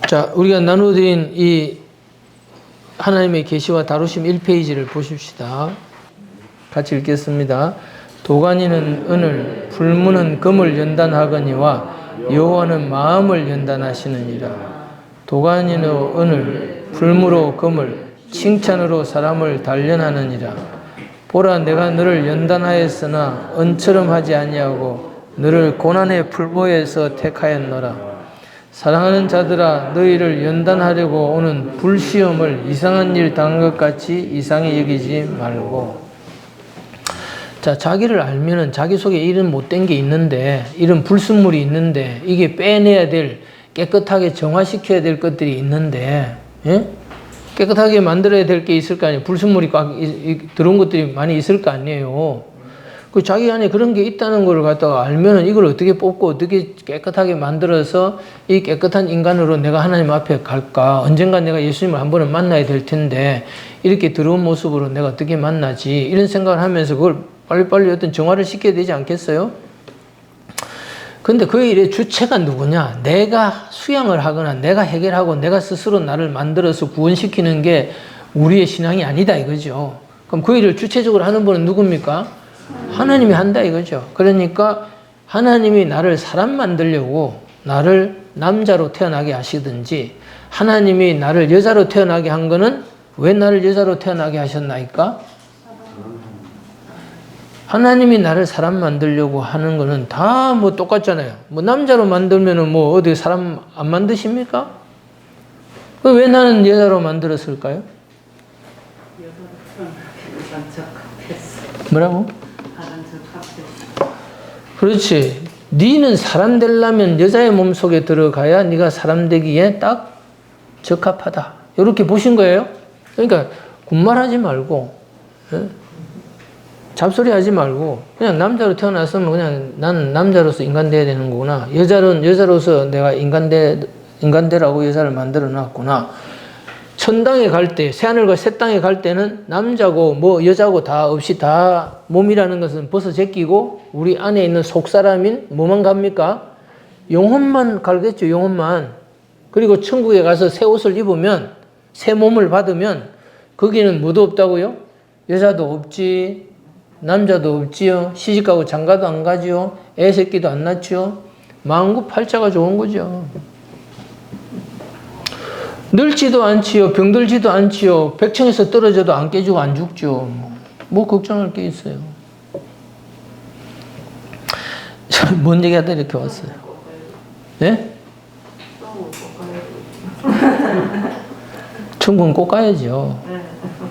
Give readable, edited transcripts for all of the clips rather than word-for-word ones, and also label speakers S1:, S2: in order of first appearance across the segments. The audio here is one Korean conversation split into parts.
S1: 자, 우리가 나눠드린 이 하나님의 계시와 다루심 1페이지를 보십시다. 같이 읽겠습니다. 도가니는 은을, 불문은 금을 연단하거니와 여호와는 마음을 연단하시느니라. 도가니는 은을, 불무로 금을, 칭찬으로 사람을 단련하느니라. 보라, 내가 너를 연단하였으나 은처럼 하지 아니하고 너를 고난의 불모에서 택하였노라. 사랑하는 자들아, 너희를 연단하려고 오는 불시험을 이상한 일 당한 것 같이 이상히 여기지 말고. 자, 자기를 알면은 자기 속에 이런 못된 게 있는데, 이런 불순물이 있는데, 이게 빼내야 될, 깨끗하게 정화시켜야 될 것들이 있는데, 예? 깨끗하게 만들어야 될 게 있을 거 아니에요. 불순물이 꽉 들어온 것들이 많이 있을 거 아니에요. 그 자기 안에 그런 게 있다는 걸 갖다가 알면은 이걸 어떻게 뽑고 어떻게 깨끗하게 만들어서 이 깨끗한 인간으로 내가 하나님 앞에 갈까? 언젠가 내가 예수님을 한 번은 만나야 될 텐데, 이렇게 더러운 모습으로 내가 어떻게 만나지? 이런 생각을 하면서 그걸 빨리빨리 어떤 정화를 시켜야 되지 않겠어요? 근데 그 일의 주체가 누구냐? 내가 수양을 하거나 내가 해결하고 내가 스스로 나를 만들어서 구원시키는 게 우리의 신앙이 아니다 이거죠. 그럼 그 일을 주체적으로 하는 분은 누굽니까? 하나님이 한다 이거죠. 그러니까 하나님이 나를 사람 만들려고 나를 남자로 태어나게 하시든지, 하나님이 나를 여자로 태어나게 한 거는 왜 나를 여자로 태어나게 하셨나이까? 하나님이 나를 사람 만들려고 하는 거는 다 뭐 똑같잖아요. 뭐 남자로 만들면은 뭐 어디 사람 안 만드십니까? 왜 나는 여자로 만들었을까요? 뭐라고? 그렇지. 니는 사람 되려면 여자의 몸속에 들어가야 네가 사람 되기에 딱 적합하다. 이렇게 보신 거예요. 그러니까 군말하지 말고, 예? 잡소리 하지 말고 그냥 남자로 태어났으면 그냥 나는 남자로서 인간 돼야 되는 거구나. 여자로서 내가 인간되라고 여자를 만들어 놨구나. 천당에 갈 때, 새하늘과 새 땅에 갈 때는 남자고 뭐 여자고 다 없이 다 몸이라는 것은 벗어 제끼고 우리 안에 있는 속사람인 뭐만 갑니까? 영혼만 갈겠죠. 영혼만. 그리고 천국에 가서 새 옷을 입으면, 새 몸을 받으면 거기는 뭐도 없다고요? 여자도 없지, 남자도 없지요, 시집가고 장가도 안 가지요, 애 새끼도 안 낳지요. 만구팔자가 좋은 거죠. 늙지도 않지요, 병들지도 않지요, 백층에서 떨어져도 안 깨지고 안 죽죠. 뭐 걱정할 게 있어요. 뭔 얘기하다 이렇게 왔어요? 네? 천국은 꼭 가야죠.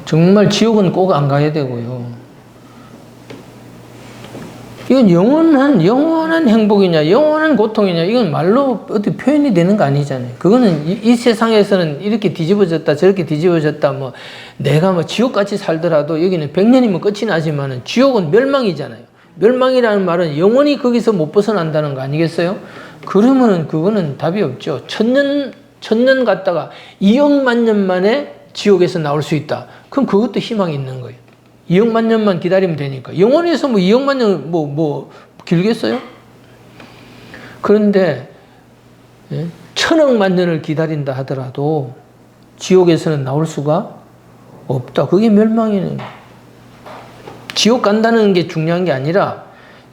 S1: 정말 지옥은 꼭 안 가야 되고요. 이건 영원한 행복이냐, 영원한 고통이냐, 이건 말로 어떻게 표현이 되는 거 아니잖아요. 그거는 이 세상에서는 이렇게 뒤집어졌다, 저렇게 뒤집어졌다, 뭐, 내가 뭐 지옥같이 살더라도 여기는 100년이면 끝이 나지만은 지옥은 멸망이잖아요. 멸망이라는 말은 영원히 거기서 못 벗어난다는 거 아니겠어요? 그러면은 그거는 답이 없죠. 천년 갔다가 2억만 년 만에 지옥에서 나올 수 있다. 그럼 그것도 희망이 있는 거예요. 2억만 년만 기다리면 되니까. 영원에서 뭐 2억만 년 뭐 길겠어요? 그런데 1000억만 년을 기다린다 하더라도 지옥에서는 나올 수가 없다. 그게 멸망이네. 지옥 간다는 게 중요한 게 아니라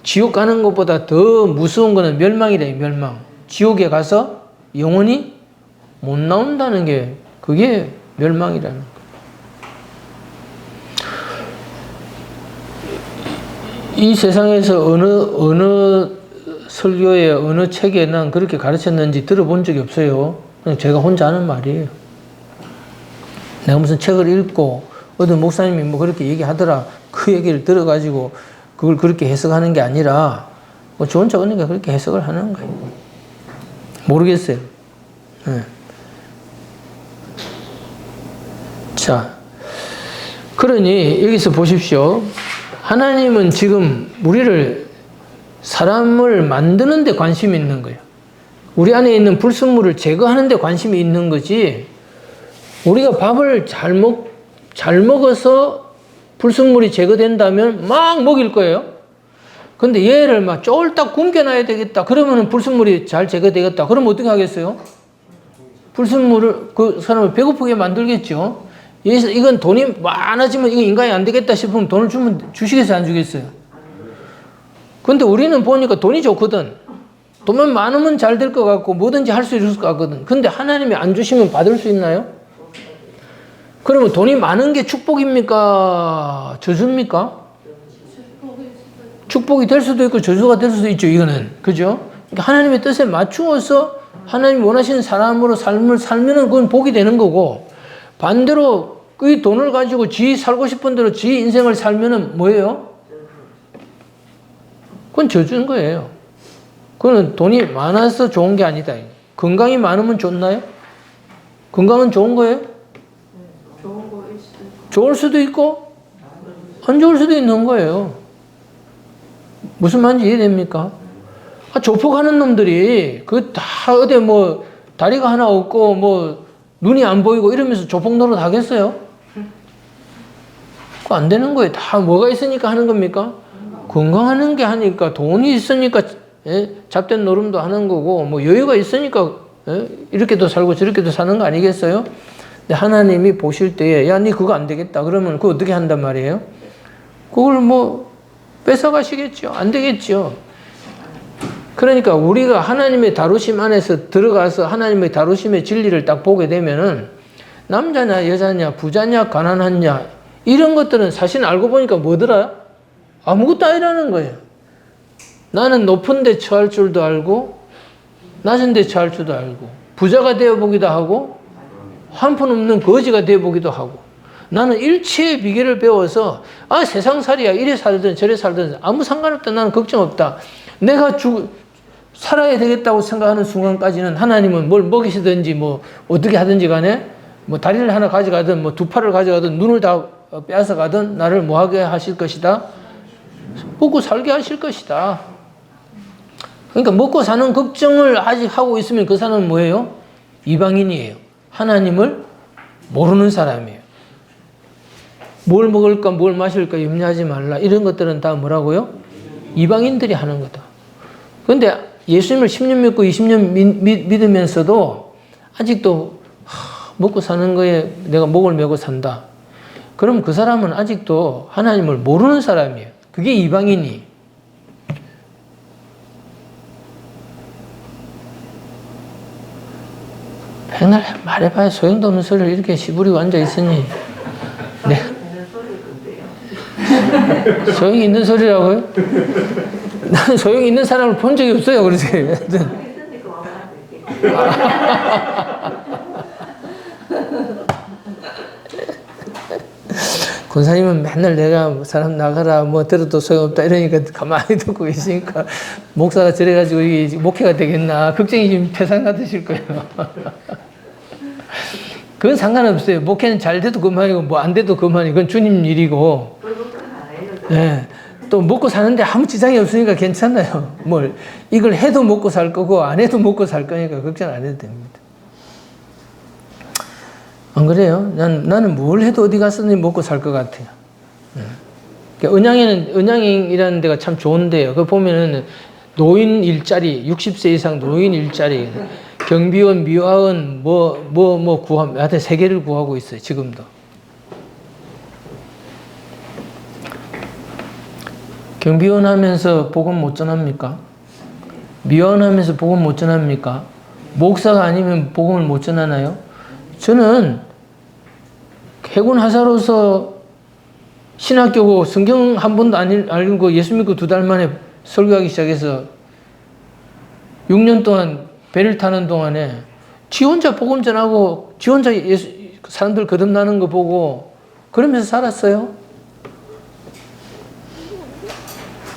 S1: 지옥 가는 것보다 더 무서운 거는 멸망이래. 멸망. 지옥에 가서 영원히 못 나온다는 게 그게 멸망이라는 거예요. 이 세상에서 어느 설교에 어느 책에 난 그렇게 가르쳤는지 들어본 적이 없어요. 그냥 제가 혼자 하는 말이에요. 내가 무슨 책을 읽고 어떤 목사님이 뭐 그렇게 얘기하더라, 그 얘기를 들어가지고 그걸 그렇게 해석하는 게 아니라 뭐 저 혼자 그러니까 그렇게 해석을 하는 거예요. 모르겠어요. 네. 자, 그러니 여기서 보십시오. 하나님은 지금 우리를, 사람을 만드는 데 관심이 있는 거예요. 우리 안에 있는 불순물을 제거하는 데 관심이 있는 거지, 우리가 밥을 잘 먹어서 불순물이 제거된다면 막 먹일 거예요. 근데 얘를 막 쫄딱 굶겨놔야 되겠다. 그러면 불순물이 잘 제거되겠다. 그럼 어떻게 하겠어요? 불순물을 그 사람을 배고프게 만들겠죠. 이건 돈이 많아지면 이거 인간이 안 되겠다 싶으면 돈을 주시겠어요, 안 주겠어요? 근데 우리는 보니까 돈이 좋거든. 돈만 많으면 잘 될 것 같고 뭐든지 할 수 있을 것 같거든. 근데 하나님이 안 주시면 받을 수 있나요? 그러면 돈이 많은 게 축복입니까? 저주입니까? 축복이 될 수도 있고 저주가 될 수도 있죠, 이거는. 그죠? 그러니까 하나님의 뜻에 맞추어서 하나님 원하시는 사람으로 삶을 살면은 그건 복이 되는 거고, 반대로 그 돈을 가지고 지 살고 싶은 대로 지 인생을 살면은 뭐예요? 그건 저주인 거예요. 그거는 돈이 많아서 좋은 게 아니다. 건강이 많으면 좋나요? 건강은 좋은 거예요? 좋을 수도 있고 안 좋을 수도 있는 거예요. 무슨 말인지 이해됩니까? 조폭하는 놈들이 그 다 어디 뭐 다리가 하나 없고 뭐 눈이 안 보이고 이러면서 조폭 노릇 하겠어요? 그거 안 되는 거예요. 다 뭐가 있으니까 하는 겁니까? 건강하는 게 하니까, 돈이 있으니까 잡된 노름도 하는 거고, 뭐 여유가 있으니까 이렇게도 살고 저렇게도 사는 거 아니겠어요? 근데 하나님이 보실 때에 야, 니 그거 안 되겠다 그러면 그거 어떻게 한단 말이에요? 그걸 뭐 뺏어가시겠죠. 안 되겠죠. 그러니까 우리가 하나님의 다루심 안에서 들어가서 하나님의 다루심의 진리를 딱 보게 되면은 남자냐 여자냐 부자냐 가난하냐 이런 것들은 사실 알고 보니까 뭐더라? 아무것도 아니라는 거예요. 나는 높은 데 처할 줄도 알고 낮은 데 처할 줄도 알고 부자가 되어보기도 하고 한푼없는 거지가 되어보기도 하고, 나는 일체의 비결을 배워서 세상살이야 이래 살든 저래 살든 아무 상관없다. 나는 걱정 없다. 내가 살아야 되겠다고 생각하는 순간까지는 하나님은 뭘 먹이시든지 뭐 어떻게 하든지 간에 뭐 다리를 하나 가져가든 뭐 두 팔을 가져가든 눈을 다 빼앗아 가든 나를 뭐하게 하실 것이다? 먹고 살게 하실 것이다. 그러니까 먹고 사는 걱정을 아직 하고 있으면 그 사람은 뭐예요? 이방인이에요. 하나님을 모르는 사람이에요. 뭘 먹을까 뭘 마실까 염려하지 말라. 이런 것들은 다 뭐라고요? 이방인들이 하는 거다. 그런데 예수님을 10년 믿고 20년 믿으면서도 아직도 먹고 사는 거에 내가 목을 메고 산다. 그럼 그 사람은 아직도 하나님을 모르는 사람이에요. 그게 이방인이. 맨날 말해봐야 소용도 없는 소리를 이렇게 시부리고 앉아있으니. 네. 소용이 있는 소리라고요? 나는 소용이 있는 사람을 본 적이 없어요. 그래서. 권사님은 맨날 내가 사람 나가라 뭐 들어도 소용없다 이러니까 가만히 듣고 계시니까 목사가 저래가지고 이게 목회가 되겠나 걱정이 지금 태산 같으실 거예요. 그건 상관없어요. 목회는 잘 돼도 그만이고 뭐 안 돼도 그만이고 그건 주님 일이고. 네. 또 먹고 사는데 아무 지장이 없으니까 괜찮아요. 뭘 이걸 해도 먹고 살 거고 안 해도 먹고 살 거니까 걱정 안 해도 됩니다. 안 그래요? 나는 뭘 해도 어디 가서든 먹고 살 것 같아요. 그러니까 은양이라는 데가 참 좋은데요. 그 보면은 노인 일자리, 60세 이상 노인 일자리, 경비원, 미화원, 구함, 하여튼 3개를 구하고 있어요, 지금도. 경비원 하면서 복음 못 전합니까? 미화원 하면서 복음 못 전합니까? 목사가 아니면 복음을 못 전하나요? 저는 해군 하사로서 신학교고 성경 한 번도 안 알고 예수 믿고 2달 만에 설교하기 시작해서 6년 동안 배를 타는 동안에 지 혼자 복음 전하고 지 혼자 사람들 거듭나는 거 보고 그러면서 살았어요.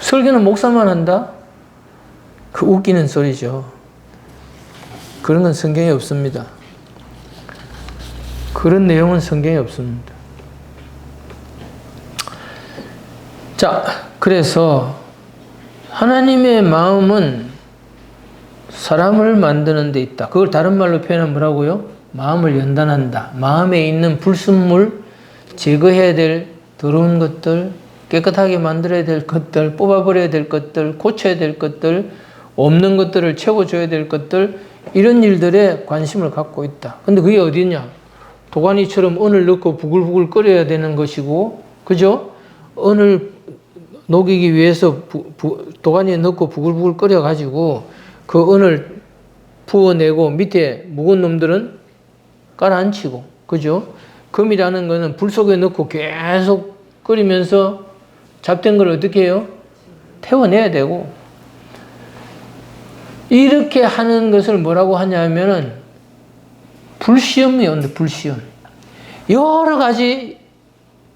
S1: 설교는 목사만 한다? 그 웃기는 소리죠. 그런 건 성경에 없습니다. 그런 내용은 성경에 없습니다. 자, 그래서 하나님의 마음은 사람을 만드는 데 있다. 그걸 다른 말로 표현하면 뭐라고요? 마음을 연단한다. 마음에 있는 불순물, 제거해야 될 더러운 것들, 깨끗하게 만들어야 될 것들, 뽑아버려야 될 것들, 고쳐야 될 것들, 없는 것들을 채워줘야 될 것들, 이런 일들에 관심을 갖고 있다. 근데 그게 어디냐? 도가니처럼 은을 넣고 부글부글 끓여야 되는 것이고, 그죠? 은을 녹이기 위해서 도가니에 넣고 부글부글 끓여가지고 그 은을 부어내고 밑에 묵은 놈들은 깔아앉히고, 그죠? 금이라는 거는 불 속에 넣고 계속 끓이면서 잡된 걸 어떻게 해요? 태워내야 되고, 이렇게 하는 것을 뭐라고 하냐면은 불시험이 온다. 불시험. 여러 가지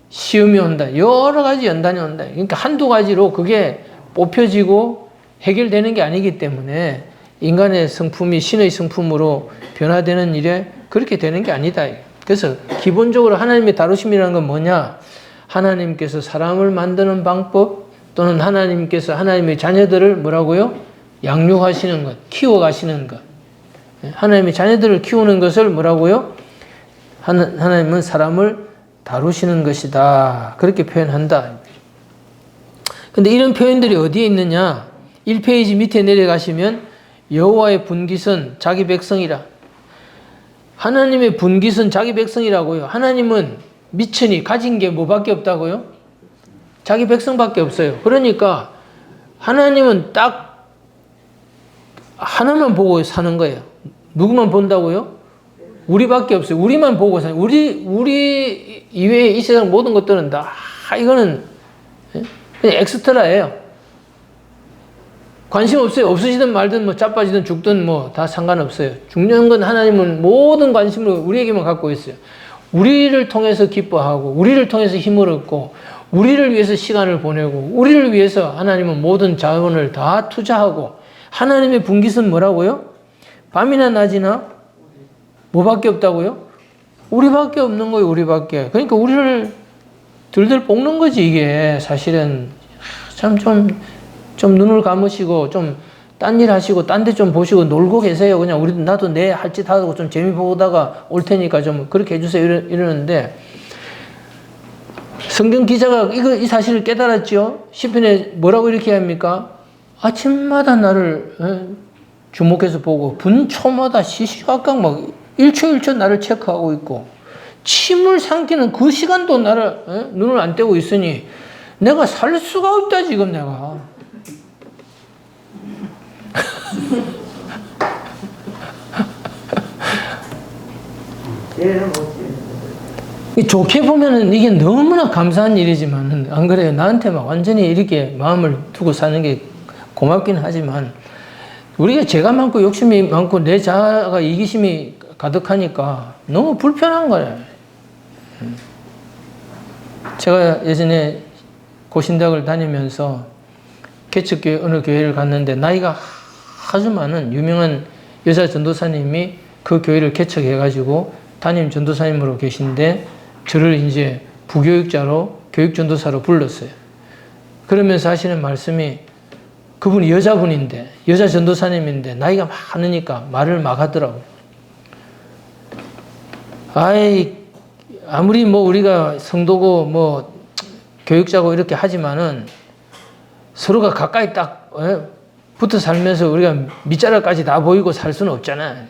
S1: 시험이 온다. 여러 가지 연단이 온다. 그러니까 한두 가지로 그게 뽑혀지고 해결되는 게 아니기 때문에 인간의 성품이 신의 성품으로 변화되는 일에 그렇게 되는 게 아니다. 그래서 기본적으로 하나님의 다루심이라는 건 뭐냐? 하나님께서 사람을 만드는 방법, 또는 하나님께서 하나님의 자녀들을 뭐라고요? 양육하시는 것, 키워가시는 것. 하나님의 자녀들을 키우는 것을 뭐라고요? 하나님은 사람을 다루시는 것이다. 그렇게 표현한다. 근데 이런 표현들이 어디에 있느냐? 1페이지 밑에 내려가시면 여호와의 분깃은 자기 백성이라. 하나님의 분깃은 자기 백성이라고요. 하나님은 미천이 가진 게 뭐밖에 없다고요? 자기 백성밖에 없어요. 그러니까 하나님은 딱 하나만 보고 사는 거예요. 누구만 본다고요? 우리밖에 없어요. 우리만 보고 사는. 우리 이외에 이 세상 모든 것들은 다 이거는 그냥 엑스트라예요. 관심 없어요. 없으시든 말든 뭐 자빠지든 죽든 뭐 다 상관없어요. 중요한 건 하나님은 모든 관심을 우리에게만 갖고 있어요. 우리를 통해서 기뻐하고, 우리를 통해서 힘을 얻고, 우리를 위해서 시간을 보내고, 우리를 위해서 하나님은 모든 자원을 다 투자하고, 하나님의 분깃은 뭐라고요? 밤이나 낮이나 뭐밖에 없다고요? 우리밖에 없는 거예요. 우리밖에. 그러니까 우리를 들들 볶는 거지 이게. 사실은 참 좀 눈을 감으시고 좀 딴 일 하시고 딴 데 좀 보시고 놀고 계세요. 그냥 우리도 나도 내 할 짓 하고 좀 재미 보다가 올 테니까 좀 그렇게 해주세요. 이러는데 성경 기자가 이 사실을 깨달았죠. 시편에 뭐라고 이렇게 합니까? 아침마다 나를 주목해서 보고 분초마다 시시각각 막 1초 1초 나를 체크하고 있고 침을 삼키는 그 시간도 나를 눈을 안 떼고 있으니 내가 살 수가 없다 지금 내가. 좋게 보면은 이게 너무나 감사한 일이지만 안 그래요? 나한테 막 완전히 이렇게 마음을 두고 사는 게 고맙긴 하지만 우리가 죄가 많고 욕심이 많고 내 자아가 이기심이 가득하니까 너무 불편한 거예요. 제가 예전에 고신대학을 다니면서 개척교회 어느 교회를 갔는데 나이가 아주 많은 유명한 여자 전도사님이 그 교회를 개척해가지고 담임 전도사님으로 계신데 저를 이제 부교육자로 교육전도사로 불렀어요. 그러면서 하시는 말씀이 그분이 여자분인데 여자 전도사님인데 나이가 많으니까 말을 막 하더라고요. 아무리 뭐 우리가 성도고 뭐 교육자고 이렇게 하지만은 서로가 가까이 딱 붙어 살면서 우리가 밑자락까지 다 보이고 살 수는 없잖아.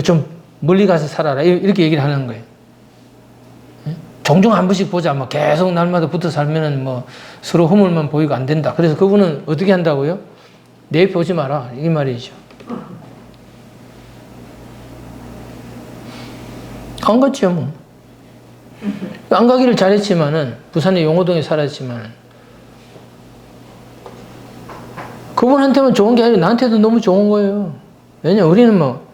S1: 좀 멀리 가서 살아라 이렇게 얘기를 하는 거예요. 종종 한 번씩 보자. 뭐 계속 날마다 붙어 살면은 뭐 서로 허물만 보이고 안 된다. 그래서 그분은 어떻게 한다고요? 내 옆에 오지 마라 이 말이죠. 안 갔죠 뭐. 안 가기를 잘했지만은 부산의 용호동에 살았지만은 그분한테만 좋은 게 아니라 나한테도 너무 좋은 거예요. 왜냐 우리는 뭐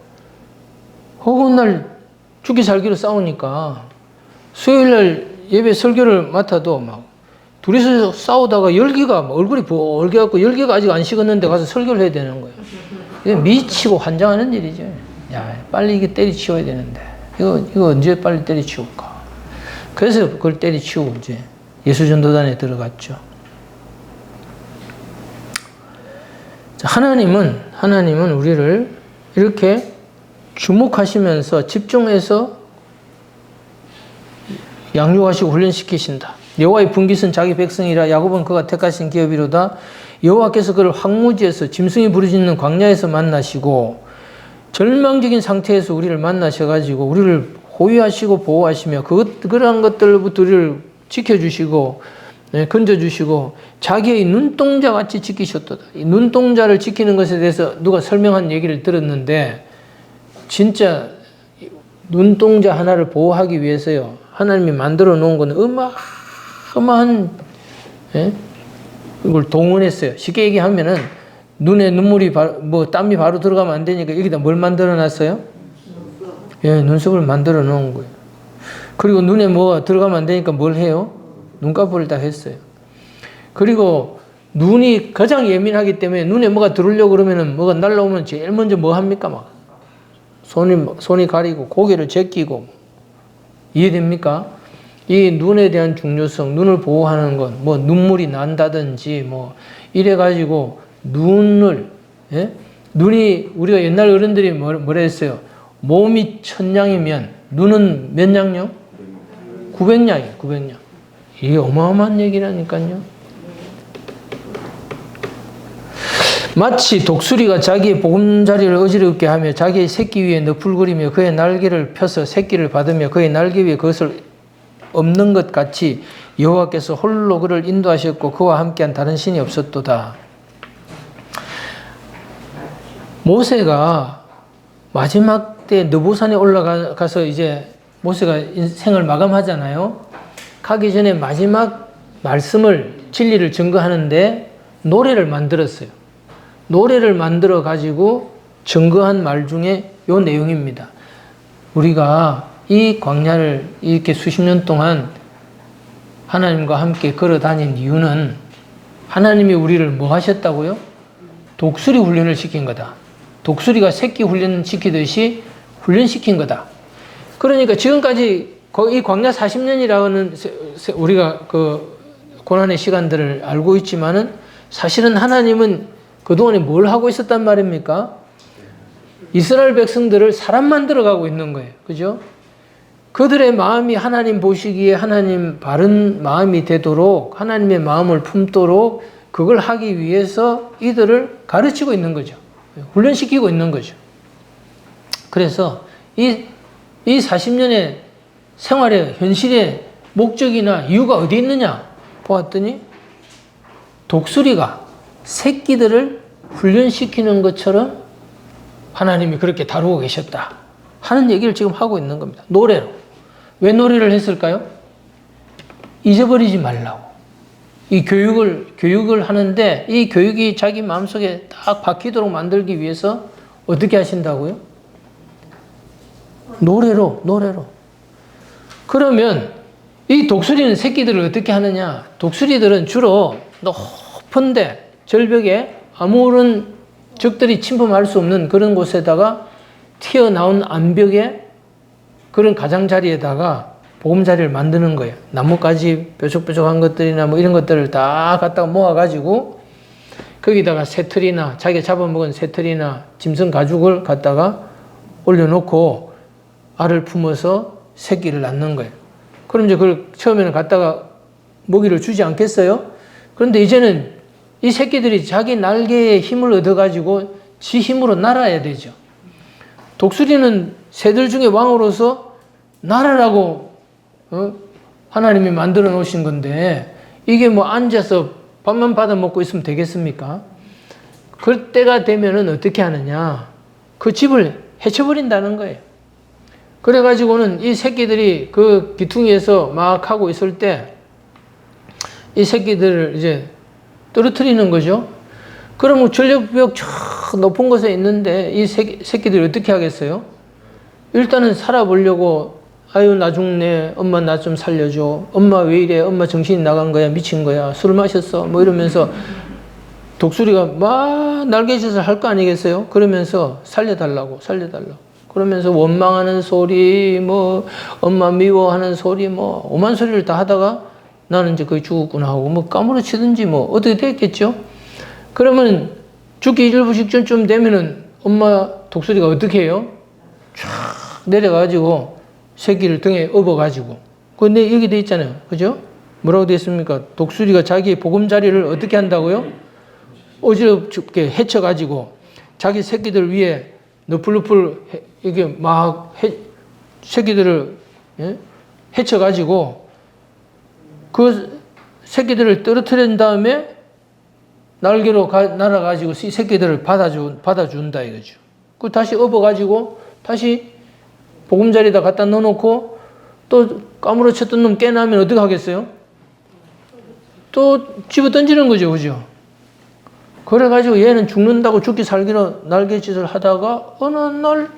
S1: 허구한 날 죽기 살기로 싸우니까 수요일날 예배 설교를 맡아도 막 둘이서 싸우다가 열기가 막 얼굴이 벌게갖고 열기가 아직 안 식었는데 가서 설교를 해야 되는 거예요. 이게 미치고 환장하는 일이죠. 야 빨리 이게 때려치워야 되는데 이거 언제 빨리 때려치울까. 그래서 그걸 때려치우고 이제 예수전도단에 들어갔죠. 하나님은 우리를 이렇게 주목하시면서 집중해서 양육하시고 훈련시키신다. 여호와의 분깃은 자기 백성이라 야곱은 그가 택하신 기업이로다. 여호와께서 그를 황무지에서 짐승이 부르짖는 광야에서 만나시고 절망적인 상태에서 우리를 만나셔가지고 우리를 호위하시고 보호하시며 그러한 것들부터 우리를 지켜주시고 건져주시고 자기의 눈동자 같이 지키셨도다. 이 눈동자를 지키는 것에 대해서 누가 설명한 얘기를 들었는데 진짜 눈동자 하나를 보호하기 위해서요. 하나님이 만들어 놓은 건 어마어마한 이걸 동원했어요. 쉽게 얘기하면은 눈에 눈물이 땀이 바로 들어가면 안 되니까 여기다 뭘 만들어 놨어요? 눈썹을 만들어 놓은 거예요. 그리고 눈에 뭐가 들어가면 안 되니까 뭘 해요? 눈꺼풀을 다 했어요. 그리고 눈이 가장 예민하기 때문에 눈에 뭐가 들어오려고 그러면은 뭐가 날라오면 제일 먼저 뭐 합니까? 막 손이 가리고 고개를 제끼고. 이해됩니까? 이 눈에 대한 중요성, 눈을 보호하는 것, 뭐 눈물이 난다든지 뭐 이래가지고 눈을, 눈이 우리가 옛날 어른들이 뭐라 했어요? 몸이 1000냥이면 눈은 몇 냥요? 900냥이에요, 900냥. 이게 어마어마한 얘기라니까요. 마치 독수리가 자기의 보금자리를 어지럽게 하며 자기의 새끼 위에 너풀거리며 그의 날개를 펴서 새끼를 받으며 그의 날개 위에 그것을 엎는 것 같이 여호와께서 홀로 그를 인도하셨고 그와 함께한 다른 신이 없었도다. 모세가 마지막 때 느보산에 올라가서 이제 모세가 인생을 마감하잖아요. 가기 전에 마지막 말씀을 진리를 증거하는데 노래를 만들었어요. 노래를 만들어 가지고 증거한 말 중에 요 내용입니다. 우리가 이 광야를 이렇게 수십 년 동안 하나님과 함께 걸어 다닌 이유는 하나님이 우리를 뭐 하셨다고요? 독수리 훈련을 시킨 거다. 독수리가 새끼 훈련시키듯이 훈련시킨 거다. 그러니까 지금까지 이 광야 40년이라는 우리가 그 고난의 시간들을 알고 있지만은 사실은 하나님은 그동안에 뭘 하고 있었단 말입니까? 이스라엘 백성들을 사람 만들어가고 있는 거예요. 그죠? 그들의 마음이 하나님 보시기에 하나님 바른 마음이 되도록 하나님의 마음을 품도록 그걸 하기 위해서 이들을 가르치고 있는 거죠. 훈련시키고 있는 거죠. 그래서 이 40년의 생활의 현실의 목적이나 이유가 어디 있느냐 보았더니 독수리가 새끼들을 훈련시키는 것처럼 하나님이 그렇게 다루고 계셨다 하는 얘기를 지금 하고 있는 겁니다. 노래로. 왜 노래를 했을까요? 잊어버리지 말라고. 이 교육을 하는데 이 교육이 자기 마음속에 딱 박히도록 만들기 위해서 어떻게 하신다고요? 노래로. 그러면 이 독수리는 새끼들을 어떻게 하느냐? 독수리들은 주로 높은데 절벽에 아무런 적들이 침범할 수 없는 그런 곳에다가 튀어나온 암벽에 그런 가장자리에다가 보금자리를 만드는 거예요. 나뭇가지 뾰족뾰족한 것들이나 뭐 이런 것들을 다 갖다가 모아가지고 거기다가 새털이나 자기가 잡아먹은 새털이나 짐승 가죽을 갖다가 올려놓고 알을 품어서 새끼를 낳는 거예요. 그럼 이제 그걸 처음에는 갖다가 먹이를 주지 않겠어요? 그런데 이제는 이 새끼들이 자기 날개에 힘을 얻어가지고 지 힘으로 날아야 되죠. 독수리는 새들 중에 왕으로서 날아라고 하나님이 만들어 놓으신 건데 이게 뭐 앉아서 밥만 받아 먹고 있으면 되겠습니까? 그때가 되면은 어떻게 하느냐? 그 집을 해쳐버린다는 거예요. 그래가지고는 이 새끼들이 그 기퉁이에서 막 하고 있을 때 이 새끼들을 이제 떨어뜨리는 거죠. 그러면 전력벽 저 높은 곳에 있는데 이 새끼들이 어떻게 하겠어요? 일단은 살아보려고 아유 나 죽네. 엄마 나 좀 살려줘. 엄마 왜 이래? 엄마 정신이 나간 거야? 미친 거야? 술 마셨어? 뭐 이러면서 독수리가 막 날개짓을 할 거 아니겠어요? 그러면서 살려달라고. 그러면서 원망하는 소리, 뭐 엄마 미워하는 소리, 뭐 오만 소리를 다 하다가 나는 이제 거의 죽었구나 하고 뭐 까무러치든지 뭐 어떻게 됐겠죠? 그러면 죽기 일부 직전쯤 되면은 엄마 독수리가 어떻게 해요? 쫙 내려가지고 새끼를 등에 업어가지고. 근데 여기 돼 있잖아요. 그죠? 뭐라고 돼 있습니까? 독수리가 자기의 보금자리를 어떻게 한다고요? 어지럽게 헤쳐가지고 자기 새끼들 위에 너플너플 이게 막 새끼들을 해쳐가지고 그 새끼들을 떨어뜨린 다음에 날개로 날아가지고 이 새끼들을 받아준다 이거죠. 그 다시 업어가지고 다시 보금자리에다 갖다 넣어놓고 또 까무러쳤던 놈 깨나면 어떻게 하겠어요? 또 집어 던지는 거죠, 그죠? 그래가지고 얘는 죽는다고 죽기 살기로 날갯짓을 하다가 어느 날,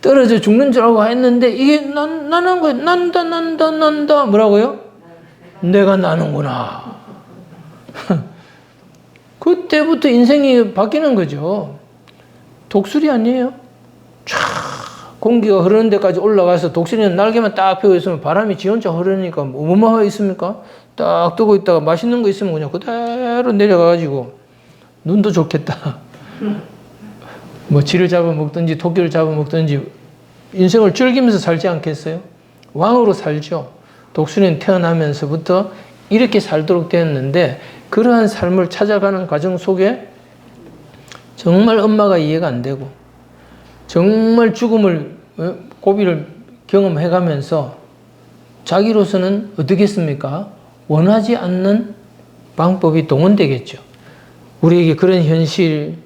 S1: 떨어져 죽는 줄 알고 했는데 이게 나는 거야. 난다. 뭐라고요? 내가 나는구나. 그때부터 인생이 바뀌는 거죠. 독수리 아니에요? 촤 공기가 흐르는 데까지 올라가서 독수리는 날개만 딱 펴고 있으면 바람이 지 혼자 흐르니까 뭐뭐 있습니까? 딱 뜨고 있다가 맛있는 거 있으면 그냥 그대로 내려가가지고 눈도 좋겠다. 뭐 쥐를 잡아먹든지 토끼를 잡아먹든지 인생을 즐기면서 살지 않겠어요? 왕으로 살죠. 독수리는 태어나면서부터 이렇게 살도록 되었는데 그러한 삶을 찾아가는 과정 속에 정말 엄마가 이해가 안 되고 정말 죽음을 고비를 경험해가면서 자기로서는 어떻게 했습니까? 원하지 않는 방법이 동원되겠죠. 우리에게 그런 현실,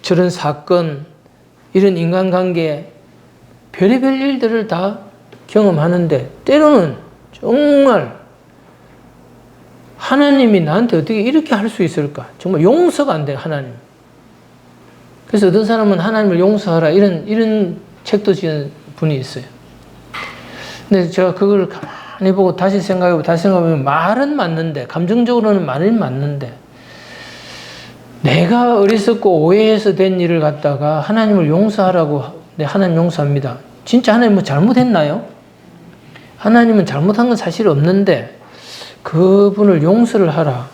S1: 저런 사건, 이런 인간관계, 별의별 일들을 다 경험하는데 때로는 정말 하나님이 나한테 어떻게 이렇게 할 수 있을까? 정말 용서가 안 돼요, 하나님. 그래서 어떤 사람은 하나님을 용서하라 이런 책도 지은 분이 있어요. 근데 제가 그걸 가만히 보고 다시 생각해보면 말은 맞는데, 감정적으로는 말은 맞는데 내가 어리석고 오해해서 된 일을 갖다가 하나님을 용서하라고, 네, 하나님 용서합니다. 진짜 하나님 뭐 잘못했나요? 하나님은 잘못한 건 사실 없는데 그분을 용서를 하라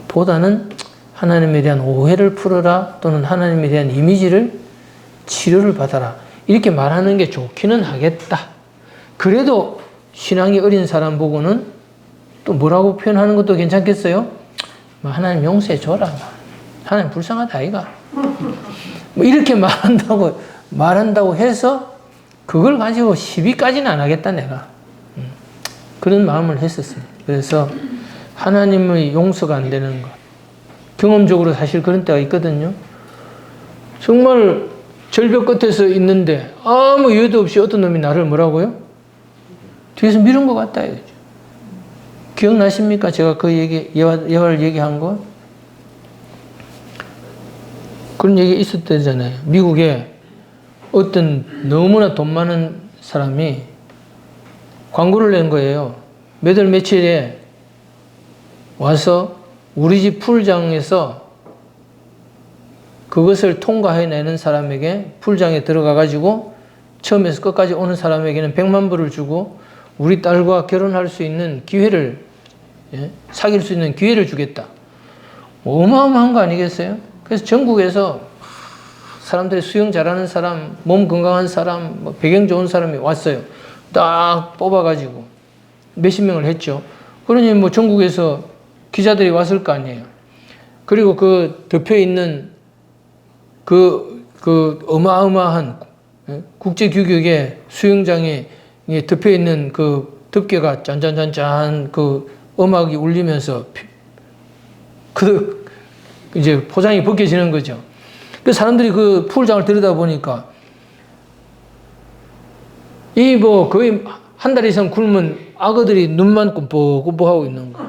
S1: 보다는 하나님에 대한 오해를 풀어라 또는 하나님에 대한 이미지를 치료를 받아라 이렇게 말하는 게 좋기는 하겠다. 그래도 신앙이 어린 사람 보고는 또 뭐라고 표현하는 것도 괜찮겠어요? 뭐 하나님 용서해 줘라. 하나님 불쌍하다 아이가. 뭐 이렇게 말한다고 해서 그걸 가지고 시비까지는 안 하겠다 내가. 그런 마음을 했었어요. 그래서 하나님의 용서가 안 되는 것. 경험적으로 사실 그런 때가 있거든요. 정말 절벽 끝에서 있는데 아무 이유도 없이 어떤 놈이 나를 뭐라고요? 뒤에서 밀은 것 같다 이거죠. 기억나십니까? 제가 그 예화를 얘기한 거? 그런 얘기 있었대잖아요. 미국에 어떤 너무나 돈 많은 사람이 광고를 낸 거예요. 몇 월 며칠에 와서 우리 집 풀장에서 그것을 통과해내는 사람에게 풀장에 들어가가지고 처음에서 끝까지 오는 사람에게는 100만 불을 주고 우리 딸과 결혼할 수 있는 기회를, 사귈 수 있는 기회를 주겠다. 어마어마한 거 아니겠어요? 그래서 전국에서 사람들이 수영 잘하는 사람, 몸 건강한 사람, 배경 좋은 사람이 왔어요. 딱 뽑아가지고 몇십 명을 했죠. 그러니 뭐 전국에서 기자들이 왔을 거 아니에요. 그리고 그 덮여 있는 그 어마어마한 국제 규격의 수영장에 덮여 있는 그 덮개가 짠짠짠짠 그 음악이 울리면서 그 이제 포장이 벗겨지는 거죠. 그 사람들이 그 풀장을 들여다보니까 이 뭐 거의 한 달 이상 굶은 악어들이 눈만 꿈뻑꿈뻑하고 있는 거.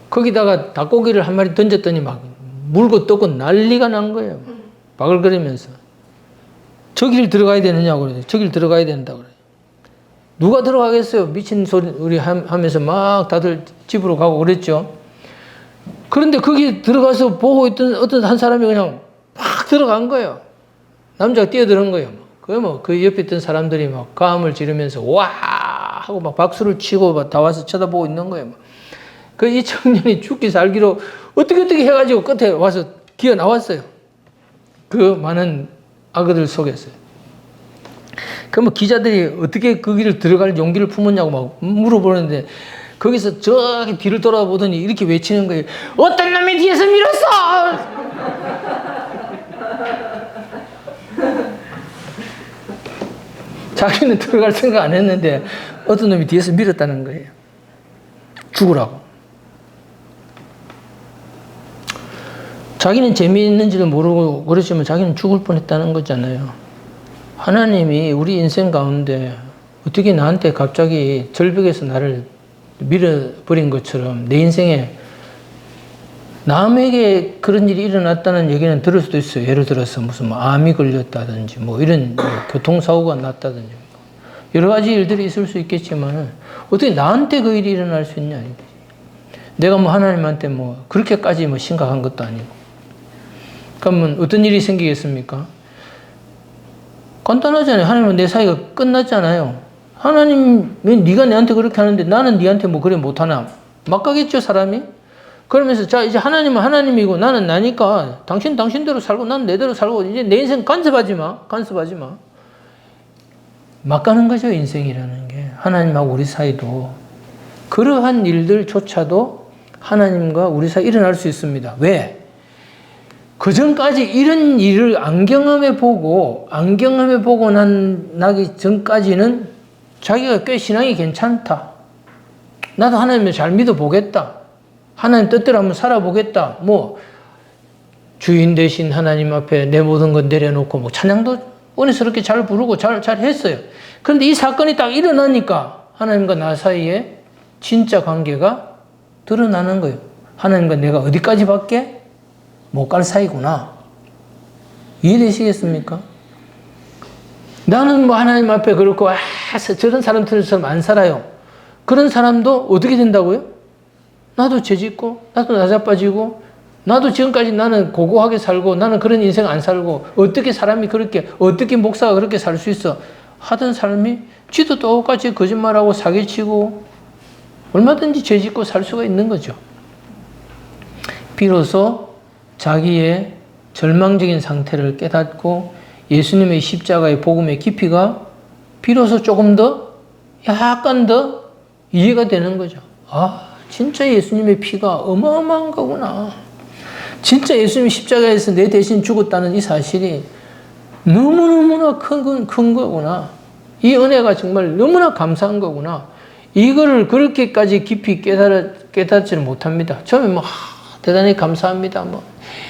S1: 거기다가 닭고기를 한 마리 던졌더니 막 물고 뜯고 난리가 난 거예요. 바글거리면서. 저길 들어가야 되느냐고 그래요. 저길 들어가야 된다고 그래요. 누가 들어가겠어요? 미친 소리 하면서 막 다들 집으로 가고 그랬죠. 그런데 거기 들어가서 보고 있던 어떤 한 사람이 그냥 팍 들어간 거예요. 남자가 뛰어드는 거예요. 그 옆에 있던 사람들이 막 가음을 지르면서 와 하고 막 박수를 치고 막 다 와서 쳐다보고 있는 거예요. 이 청년이 죽기 살기로 어떻게 해가지고 끝에 와서 기어 나왔어요. 그 많은 악어들 속에서요. 그러면 기자들이 어떻게 그 길을 들어갈 용기를 품었냐고 막 물어보는데 거기서 저기 뒤를 돌아보더니 이렇게 외치는 거예요. 어떤 놈이 뒤에서 밀었어! 자기는 들어갈 생각 안 했는데 어떤 놈이 뒤에서 밀었다는 거예요. 죽으라고. 자기는 재미있는지도 모르고 그렇지만 자기는 죽을 뻔했다는 거잖아요. 하나님이 우리 인생 가운데 어떻게 나한테 갑자기 절벽에서 나를 밀어버린 것처럼 내 인생에 남에게 그런 일이 일어났다는 얘기는 들을 수도 있어요. 예를 들어서 무슨 뭐 암이 걸렸다든지 뭐 이런 교통사고가 났다든지 여러 가지 일들이 있을 수 있겠지만 어떻게 나한테 그 일이 일어날 수 있냐. 내가 뭐 하나님한테 뭐 그렇게까지 뭐 심각한 것도 아니고. 그러면 어떤 일이 생기겠습니까? 간단하잖아요. 하나님은 내 사이가 끝났잖아요. 하나님, 왜 네가 내한테 그렇게 하는데 나는 네한테 뭐 그래 못하나? 막 가겠죠, 사람이? 그러면서 자, 이제 하나님은 하나님이고 나는 나니까 당신 당신대로 살고 나는 내대로 살고 이제 내 인생 간섭하지 마. 간섭하지 마. 막 가는 거죠, 인생이라는 게. 하나님하고 우리 사이도. 그러한 일들조차도 하나님과 우리 사이에 일어날 수 있습니다. 왜? 그 전까지 이런 일을 안 경험해 보고 나기 전까지는 자기가 꽤 신앙이 괜찮다. 나도 하나님을 잘 믿어보겠다. 하나님 뜻대로 한번 살아보겠다. 뭐, 주인 대신 하나님 앞에 내 모든 것 내려놓고, 뭐, 찬양도 은혜스럽게 잘 부르고 잘 했어요. 그런데 이 사건이 딱 일어나니까 하나님과 나 사이에 진짜 관계가 드러나는 거예요. 하나님과 내가 어디까지 밖에 못 갈 사이구나. 이해되시겠습니까? 나는 뭐 하나님 앞에 그렇고, 저런 사람들처럼 안 살아요. 그런 사람도 어떻게 된다고요? 나도 죄짓고, 나도 나자빠지고, 나도 지금까지 나는 고고하게 살고, 나는 그런 인생 안 살고, 어떻게 사람이 그렇게, 어떻게 목사가 그렇게 살 수 있어? 하던 삶이 지도 똑같이 거짓말하고 사기치고, 얼마든지 죄짓고 살 수가 있는 거죠. 비로소 자기의 절망적인 상태를 깨닫고 예수님의 십자가의 복음의 깊이가 비로소 조금 더, 약간 더 이해가 되는 거죠. 아, 진짜 예수님의 피가 어마어마한 거구나. 진짜 예수님이 십자가에서 내 대신 죽었다는 이 사실이 너무너무나 큰 거구나. 이 은혜가 정말 너무나 감사한 거구나. 이거를 그렇게까지 깊이 깨닫지는 못합니다. 처음에 뭐, 대단히 감사합니다. 뭐,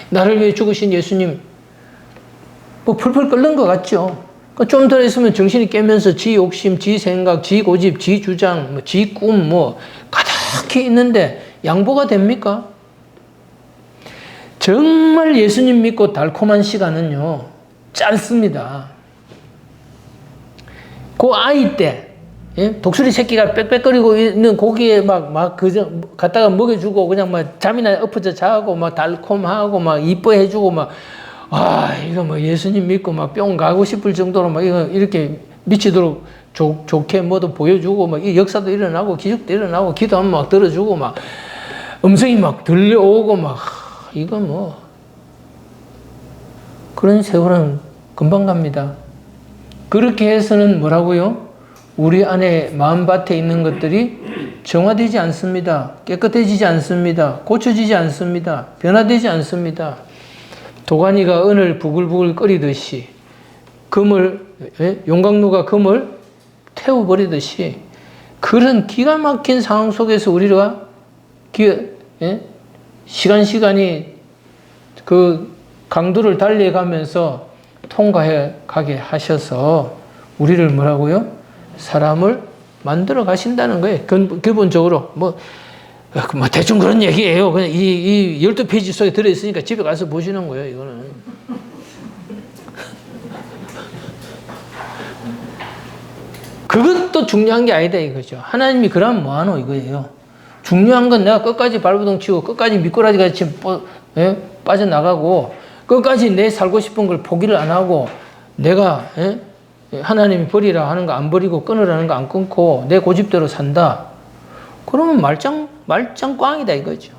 S1: 나를 위해 죽으신 예수님, 뭐, 펄펄 끓는 것 같죠. 좀 더 있으면 정신이 깨면서 지 욕심, 지 생각, 지 고집, 지 주장, 뭐, 지 꿈, 뭐, 가득히 있는데 양보가 됩니까? 정말 예수님 믿고 달콤한 시간은요, 짧습니다. 그 아이 때, 예? 독수리 새끼가 빽빽거리고 있는 고기에 그저 갖다가 먹여주고 그냥 막 잠이나 엎어져 자고 막 달콤하고 막 이뻐해주고 막, 이거 뭐 예수님 믿고 막 뿅 가고 싶을 정도로 막 이렇게 미치도록 좋게 뭐도 보여주고 막 이 역사도 일어나고 기적도 일어나고 기도하면 막 들어주고 막 음성이 막 들려오고 막 이거 뭐 그런 세월은 금방 갑니다. 그렇게 해서는 뭐라고요? 우리 안에 마음밭에 있는 것들이 정화되지 않습니다. 깨끗해지지 않습니다. 고쳐지지 않습니다. 변화되지 않습니다. 도가니가 은을 부글부글 끓이듯이 용광로가 금을 태워버리듯이 그런 기가 막힌 상황 속에서 우리가 시간이 그 강도를 달려가면서 통과해 가게 하셔서 우리를 뭐라고요? 사람을 만들어 가신다는 거예요. 기본적으로 뭐 대충 그런 얘기예요. 그냥 이 12페이지 속에 들어있으니까 집에 가서 보시는 거예요, 이거는. 그것도 중요한 게 아니다, 이거죠. 하나님이 그러면 뭐하노, 이거예요. 중요한 건 내가 끝까지 발버둥 치고, 끝까지 미꾸라지 같이 빠져나가고, 끝까지 내 살고 싶은 걸 포기를 안 하고, 내가, 하나님이 버리라 하는 거 안 버리고, 끊으라는 거 안 끊고, 내 고집대로 산다. 그러면 말짱 꽝이다 이거죠.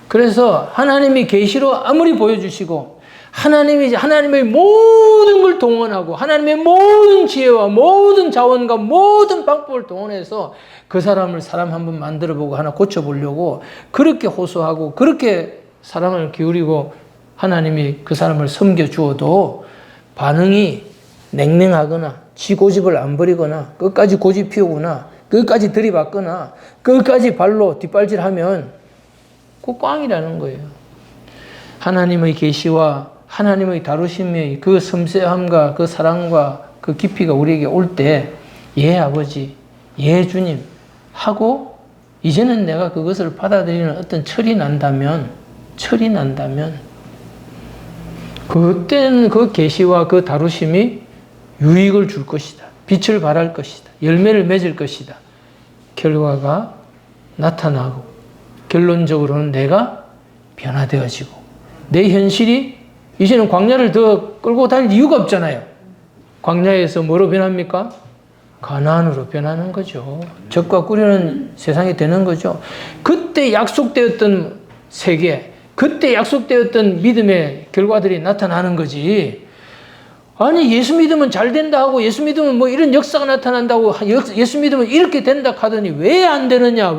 S1: 그래서 하나님이 계시로 아무리 보여주시고 하나님의 모든 걸 동원하고 하나님의 모든 지혜와 모든 자원과 모든 방법을 동원해서 그 사람을 사람 한번 만들어보고 하나 고쳐보려고 그렇게 호소하고 그렇게 사랑을 기울이고 하나님이 그 사람을 섬겨주어도 반응이 냉랭하거나 지 고집을 안 버리거나 끝까지 고집 피우거나 끝까지 들이받거나 끝까지 발로 뒷발질하면 그 꽝이라는 거예요. 하나님의 계시와 하나님의 다루심의 그 섬세함과 그 사랑과 그 깊이가 우리에게 올 때 예 아버지, 예 주님 하고 이제는 내가 그것을 받아들이는 어떤 철이 난다면 그때는 그 계시와 그 다루심이 유익을 줄 것이다. 빛을 발할 것이다. 열매를 맺을 것이다. 결과가 나타나고 결론적으로는 내가 변화되어지고 내 현실이 이제는 광야를 더 끌고 다닐 이유가 없잖아요. 광야에서 뭐로 변합니까? 가나안으로 변하는 거죠. 젖과 꿀이는 세상이 되는 거죠. 그때 약속되었던 세계, 그때 약속되었던 믿음의 결과들이 나타나는 거지. 아니 예수 믿으면 잘 된다 하고 예수 믿으면 뭐 이런 역사가 나타난다고 예수 믿으면 이렇게 된다 하더니 왜 안 되느냐?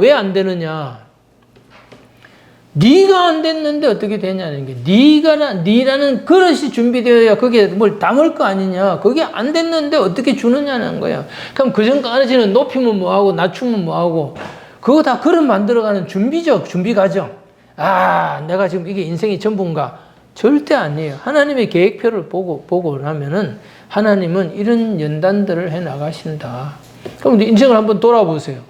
S1: 네가 안 됐는데 어떻게 되냐는 게 네라는 그릇이 준비되어야 거기에 뭘 담을 거 아니냐. 그게 안 됐는데 어떻게 주느냐는 거야. 그럼 그 전까지는 높이면 뭐하고 낮추면 뭐하고 그거 다 그릇 만들어가는 준비적 준비 과정. 아 내가 지금 이게 인생이 전부인가? 절대 아니에요. 하나님의 계획표를 보고 나면은 하나님은 이런 연단들을 해 나가신다. 그럼 인생을 한번 돌아보세요.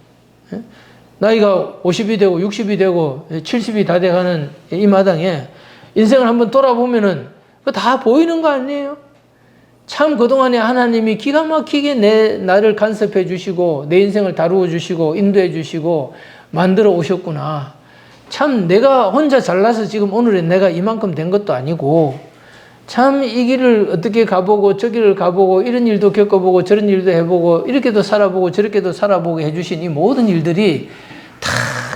S1: 나이가 50이 되고 60이 되고 70이 다 돼가는 이 마당에 인생을 한번 돌아보면은 그거 다 보이는 거 아니에요? 참 그동안에 하나님이 기가 막히게 나를 간섭해 주시고 내 인생을 다루어 주시고 인도해 주시고 만들어 오셨구나. 참 내가 혼자 잘나서 지금 오늘에 내가 이만큼 된 것도 아니고 참 이 길을 어떻게 가보고 저 길을 가보고 이런 일도 겪어보고 저런 일도 해보고 이렇게도 살아보고 저렇게도 살아보게 해주신 이 모든 일들이 다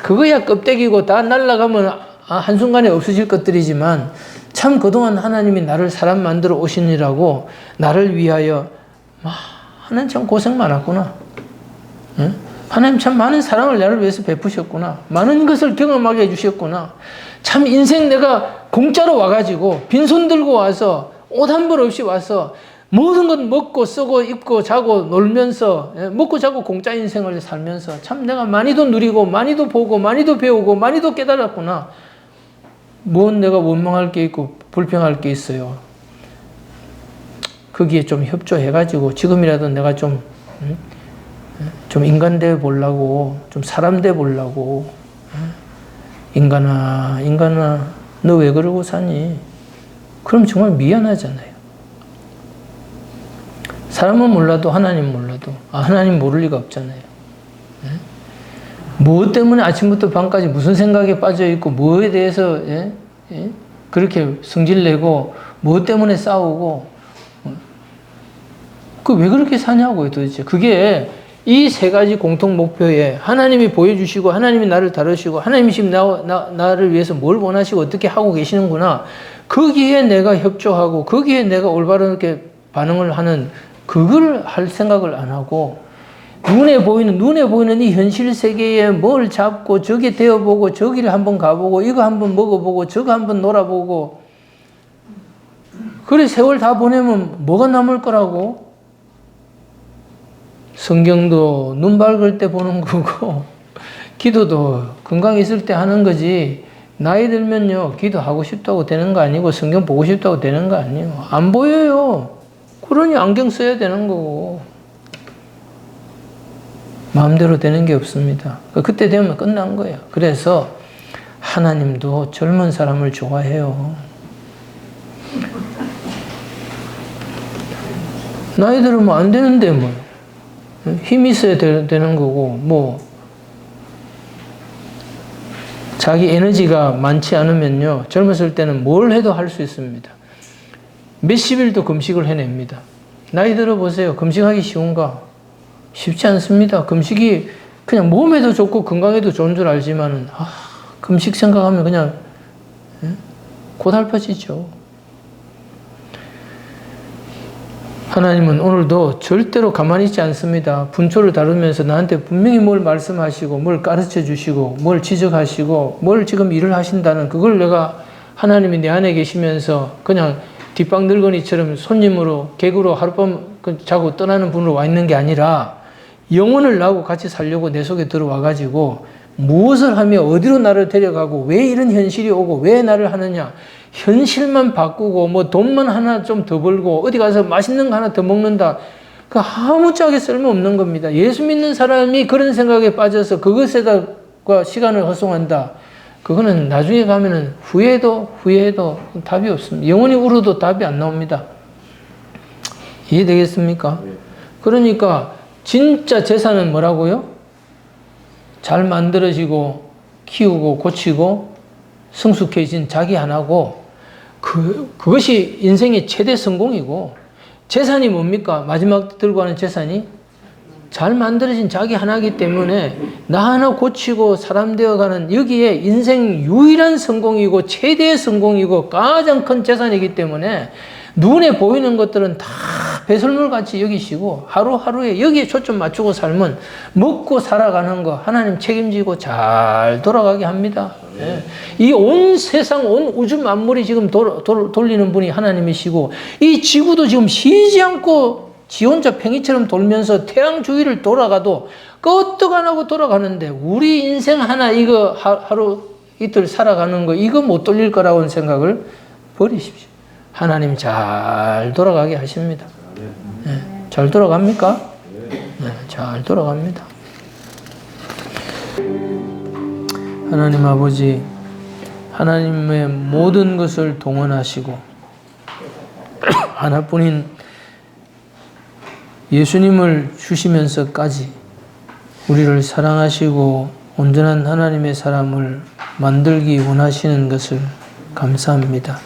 S1: 그거야 껍데기고 다 날아가면 한순간에 없어질 것들이지만 참 그동안 하나님이 나를 사람 만들어 오시느라고 나를 위하여 하나님 참 고생 많았구나. 응? 하나님 참 많은 사랑을 나를 위해서 베푸셨구나. 많은 것을 경험하게 해주셨구나. 참 인생 내가 공짜로 와가지고 빈손 들고 와서 옷 한 벌 없이 와서 모든 것 먹고 쓰고 입고 자고 놀면서 먹고 자고 공짜 인생을 살면서 참 내가 많이도 누리고 많이도 보고 많이도 배우고 많이도 깨달았구나. 뭔 내가 원망할 게 있고 불평할 게 있어요. 거기에 좀 협조해가지고 지금이라도 내가 좀 인간 돼 보려고 좀 사람 돼 보려고 인간아 너 왜 그러고 사니? 그럼 정말 미안하잖아요. 사람은 몰라도 하나님 몰라도 하나님 모를 리가 없잖아요. 무엇 때문에 아침부터 밤까지 무슨 생각에 빠져 있고 무엇에 대해서 그렇게 성질내고 무엇 때문에 싸우고 그 왜 그렇게 사냐고요 도대체. 그게 이 세 가지 공통 목표에 하나님이 보여주시고 하나님이 나를 다루시고 하나님이 지금 나를 위해서 뭘 원하시고 어떻게 하고 계시는구나. 거기에 내가 협조하고 거기에 내가 올바르게 반응을 하는 그걸 할 생각을 안 하고 눈에 보이는 이 현실 세계에 뭘 잡고 저기 되어보고 저기를 한번 가보고 이거 한번 먹어보고 저거 한번 놀아보고 그래 세월 다 보내면 뭐가 남을 거라고. 성경도 눈 밝을 때 보는 거고 기도도 건강 있을 때 하는 거지 나이 들면요 기도하고 싶다고 되는 거 아니고 성경 보고 싶다고 되는 거 아니에요. 안 보여요. 그러니 안경 써야 되는 거고 마음대로 되는 게 없습니다. 그때 되면 끝난 거예요. 그래서 하나님도 젊은 사람을 좋아해요. 나이 들으면 안 되는데 뭐 힘이 있어야 되는 거고 뭐 자기 에너지가 많지 않으면요 젊었을 때는 뭘 해도 할 수 있습니다. 몇십 일도 금식을 해냅니다. 나이 들어보세요. 금식하기 쉬운가? 쉽지 않습니다. 금식이 그냥 몸에도 좋고 건강에도 좋은 줄 알지만은 금식 생각하면 그냥 고달퍼지죠. 하나님은 오늘도 절대로 가만히 있지 않습니다. 분초를 다루면서 나한테 분명히 뭘 말씀하시고 뭘 가르쳐 주시고 뭘 지적하시고 뭘 지금 일을 하신다는 그걸 내가 하나님이 내 안에 계시면서 그냥 뒷방 늙은이처럼 손님으로 객으로 하룻밤 자고 떠나는 분으로 와 있는 게 아니라 영혼을 나하고 같이 살려고 내 속에 들어와 가지고 무엇을 하며 어디로 나를 데려가고 왜 이런 현실이 오고 왜 나를 하느냐, 현실만 바꾸고 뭐 돈만 하나 좀 더 벌고 어디 가서 맛있는 거 하나 더 먹는다, 그 아무짝에 쓸모없는 겁니다. 예수 믿는 사람이 그런 생각에 빠져서 그것에다가 시간을 허송한다, 그거는 나중에 가면은 후회해도 답이 없습니다. 영원히 울어도 답이 안 나옵니다. 이해되겠습니까? 그러니까 진짜 재산은 뭐라고요? 잘 만들어지고 키우고 고치고 성숙해진 자기 하나고, 그것이 인생의 최대 성공이고, 재산이 뭡니까? 마지막 들고 가는 재산이 잘 만들어진 자기 하나이기 때문에 나 하나 고치고 사람 되어가는, 여기에 인생 유일한 성공이고 최대의 성공이고 가장 큰 재산이기 때문에 눈에 보이는 것들은 다 배설물 같이 여기시고 하루하루에 여기에 초점 맞추고 살면 먹고 살아가는 거 하나님 책임지고 잘 돌아가게 합니다. 예. 이 온 세상, 온 우주 만물이 지금 돌리는 분이 하나님이시고, 이 지구도 지금 쉬지 않고 지 혼자 팽이처럼 돌면서 태양 주위를 돌아가도 끄떡 안 하고 돌아가는데, 우리 인생 하나 이거 하루 이틀 살아가는 거 이거 못 돌릴 거라고는 생각을 버리십시오. 하나님 잘 돌아가게 하십니다. 네. 잘 돌아갑니까? 네, 잘 돌아갑니다. 하나님 아버지, 하나님의 모든 것을 동원하시고 하나뿐인 예수님을 주시면서까지 우리를 사랑하시고 온전한 하나님의 사람을 만들기 원하시는 것을 감사합니다.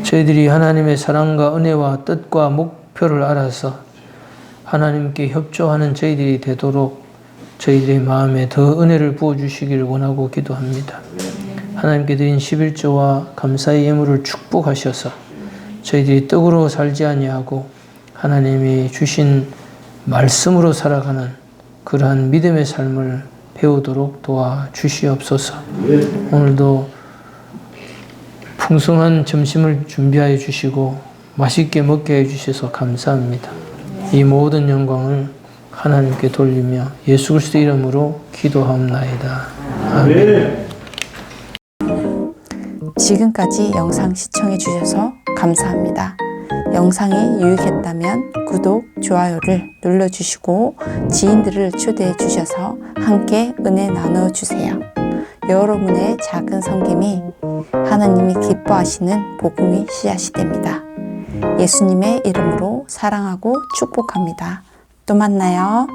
S1: 저희들이 하나님의 사랑과 은혜와 뜻과 목표를 알아서 하나님께 협조하는 저희들이 되도록 저희들의 마음에 더 은혜를 부어주시기를 원하고 기도합니다. 하나님께 드린 11조와 감사의 예물을 축복하셔서 저희들이 떡으로 살지 아니하고 하나님이 주신 말씀으로 살아가는 그러한 믿음의 삶을 배우도록 도와주시옵소서. 오늘도 풍성한 점심을 준비하여 주시고 맛있게 먹게 해주셔서 감사합니다. 이 모든 영광을 하나님께 돌리며 예수 그리스도 이름으로 기도하옵나이다. 아멘.
S2: 지금까지 영상 시청해 주셔서 감사합니다. 영상이 유익했다면 구독, 좋아요를 눌러주시고 지인들을 초대해 주셔서 함께 은혜 나눠주세요. 여러분의 작은 섬김이 하나님이 기뻐하시는 복음의 씨앗이 됩니다. 예수님의 이름으로 사랑하고 축복합니다. 또 만나요.